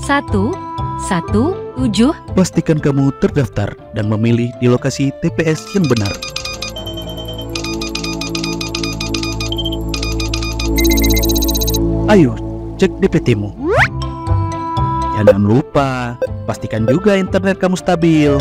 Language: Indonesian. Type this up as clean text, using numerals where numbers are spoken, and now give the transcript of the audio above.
117. Pastikan kamu terdaftar dan memilih di lokasi TPS yang benar. Ayo, cek DPT-mu. Jangan lupa, pastikan juga internet kamu stabil.